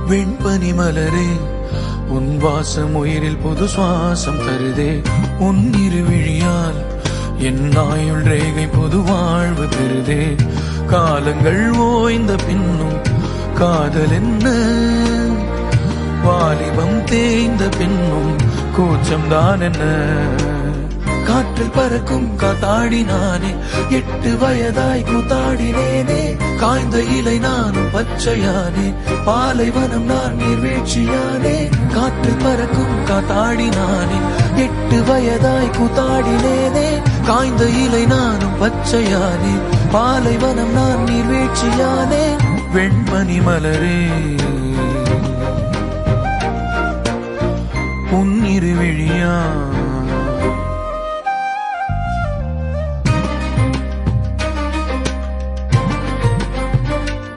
வெண்பனி மலரே உன் வாசம் உயிரில் புது சுவாசம் தருதே. உன் இருவிழியால் என் ஆயுள் ரேகை புது வாழ்வு பெறுதே. காலங்கள் ஓய்ந்த பின்னும் காதல் என்ன, வாலிபம் தேய்ந்த பின்னும் கூச்சம் தான் என்ன. காற்றில் பறக்கும் காத்தாடி நானே, 8 வயதாய் கூத்தாடினேனே. காய்ந்த இலை நானும் பச்சையானே, பாலைவனம் நான் நீர்வீழ்ச்சியானே. காற்றில் பறக்கும் காத்தாடி நானே, 8 வயதாய் கூத்தாடினேனே. காய்ந்த இலை நானும் பச்சையானே, பாலைவனம் நான் நீர்வீழ்ச்சியானே. வெண்மணி மலரே உன் இருவிழியா